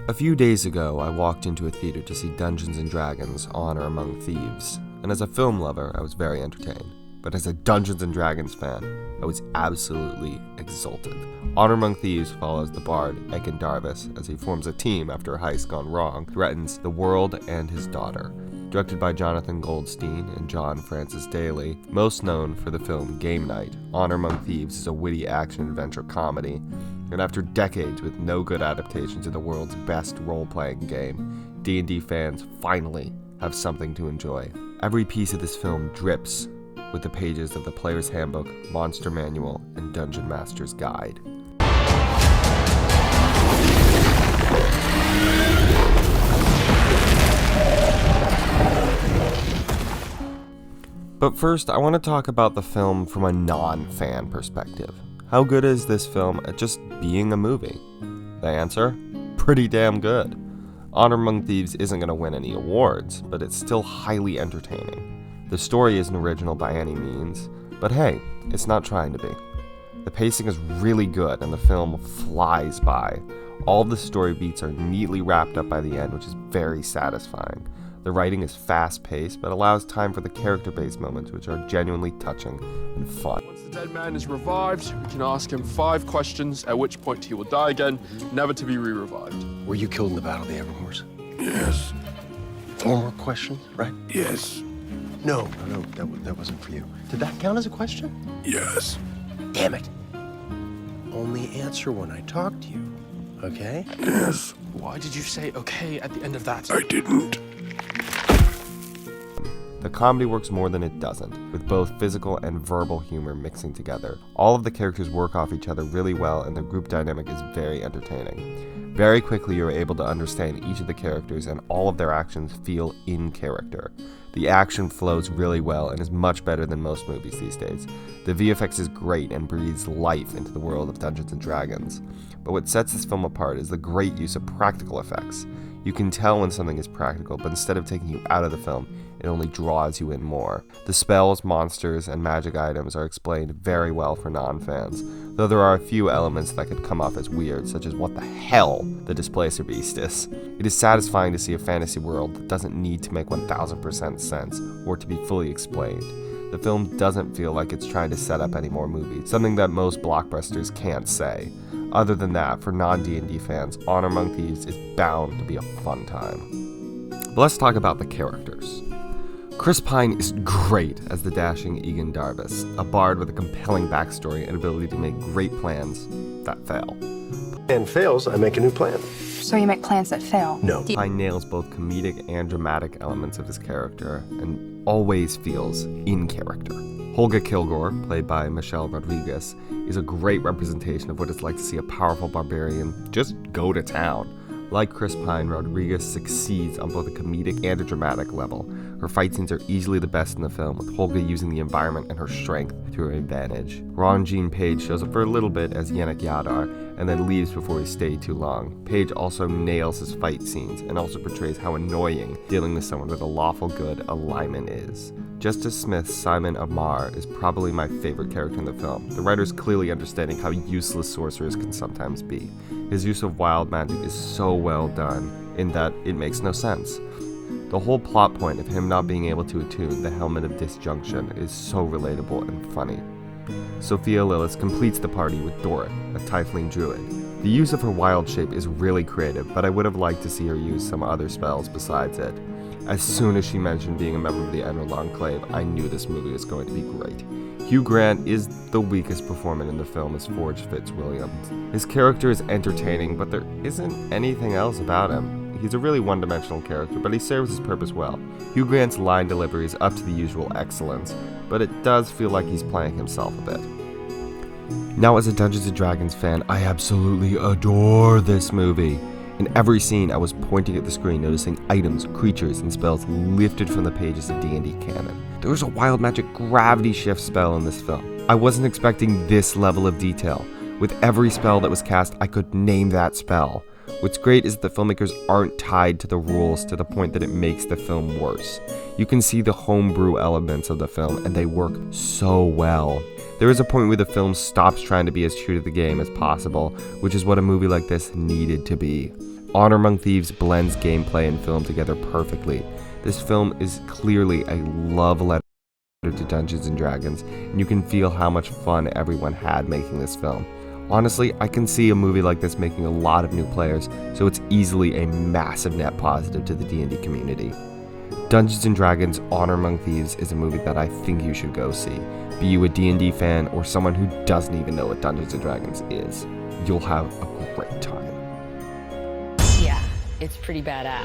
A few days ago, I walked into a theater to see Dungeons & Dragons: Honor Among Thieves, and as a film lover, I was very entertained. But as a Dungeons & Dragons fan, I was absolutely exulted. Honor Among Thieves follows the bard Egan Darvis as he forms a team after a heist gone wrong threatens the world and his daughter. Directed by Jonathan Goldstein and John Francis Daley, most known for the film Game Night, Honor Among Thieves is a witty action-adventure comedy, and after decades with no good adaptation to the world's best role-playing game, D&D fans finally have something to enjoy. Every piece of this film drips with the pages of the Player's Handbook, Monster Manual, and Dungeon Master's Guide. But first, I want to talk about the film from a non-fan perspective. How good is this film at just being a movie? The answer? Pretty damn good. Honor Among Thieves isn't going to win any awards, but it's still highly entertaining. The story isn't original by any means, but hey, it's not trying to be. The pacing is really good and the film flies by. All of the story beats are neatly wrapped up by the end, which is very satisfying. The writing is fast-paced, but allows time for the character-based moments, which are genuinely touching and fun. Once the dead man is revived, we can ask him 5 questions, at which point he will die again, never to be re-revived. Were you killed in the Battle of the Everhorse? Yes. 4 more questions, right? Yes. No, that wasn't for you. Did that count as a question? Yes. Damn it. Only answer when I talk to you, okay? Yes. Why did you say okay at the end of that? I didn't. The comedy works more than it doesn't, with both physical and verbal humor mixing together. All of the characters work off each other really well, and the group dynamic is very entertaining. Very quickly, you're able to understand each of the characters, and all of their actions feel in character. The action flows really well and is much better than most movies these days. The VFX is great and breathes life into the world of Dungeons & Dragons. But what sets this film apart is the great use of practical effects. You can tell when something is practical, but instead of taking you out of the film, it only draws you in more. The spells, monsters, and magic items are explained very well for non-fans, though there are a few elements that could come off as weird, such as what the hell the Displacer Beast is. It is satisfying to see a fantasy world that doesn't need to make 1000% sense or to be fully explained. The film doesn't feel like it's trying to set up any more movies, something that most blockbusters can't say. Other than that, for non-D&D fans, Honor Among Thieves is bound to be a fun time. But let's talk about the characters. Chris Pine is great as the dashing Egan Darvis, a bard with a compelling backstory and ability to make great plans that fail. And fails, I make a new plan. So you make plans that fail? No. Pine nails both comedic and dramatic elements of his character, and always feels in character. Holga Kilgore, played by Michelle Rodriguez, is a great representation of what it's like to see a powerful barbarian just go to town. Like Chris Pine, Rodriguez succeeds on both a comedic and a dramatic level. Her fight scenes are easily the best in the film, with Holga using the environment and her strength to her advantage. Ron Jean Page shows up for a little bit as Yannick Yadar, and then leaves before he stayed too long. Page also nails his fight scenes, and also portrays how annoying dealing with someone with a lawful good alignment is. Justice Smith's Simon Amar is probably my favorite character in the film, the writers clearly understanding how useless sorcerers can sometimes be. His use of wild magic is so well done, in that it makes no sense. The whole plot point of him not being able to attune the Helmet of Disjunction is so relatable and funny. Sophia Lillis completes the party with Doric, a tiefling druid. The use of her wild shape is really creative, but I would have liked to see her use some other spells besides it. As soon as she mentioned being a member of the Emerald Enclave, I knew this movie was going to be great. Hugh Grant is the weakest performer in the film as Forge Fitzwilliams. His character is entertaining, but there isn't anything else about him. He's a really one-dimensional character, but he serves his purpose well. Hugh Grant's line delivery is up to the usual excellence, but it does feel like he's playing himself a bit. Now, as a Dungeons & Dragons fan, I absolutely adore this movie. In every scene, I was pointing at the screen, noticing items, creatures, and spells lifted from the pages of D&D canon. There was a wild magic gravity shift spell in this film. I wasn't expecting this level of detail. With every spell that was cast, I could name that spell. What's great is that the filmmakers aren't tied to the rules to the point that it makes the film worse. You can see the homebrew elements of the film, and they work so well. There is a point where the film stops trying to be as true to the game as possible, which is what a movie like this needed to be. Honor Among Thieves blends gameplay and film together perfectly. This film is clearly a love letter to Dungeons & Dragons, and you can feel how much fun everyone had making this film. Honestly, I can see a movie like this making a lot of new players, so it's easily a massive net positive to the D&D community. Dungeons & Dragons Honor Among Thieves is a movie that I think you should go see. Be you a D&D fan or someone who doesn't even know what Dungeons & Dragons is, you'll have a great time. Yeah, it's pretty badass.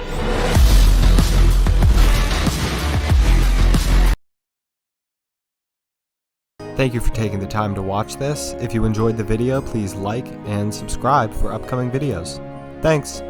Thank you for taking the time to watch this. If you enjoyed the video, please like and subscribe for upcoming videos. Thanks!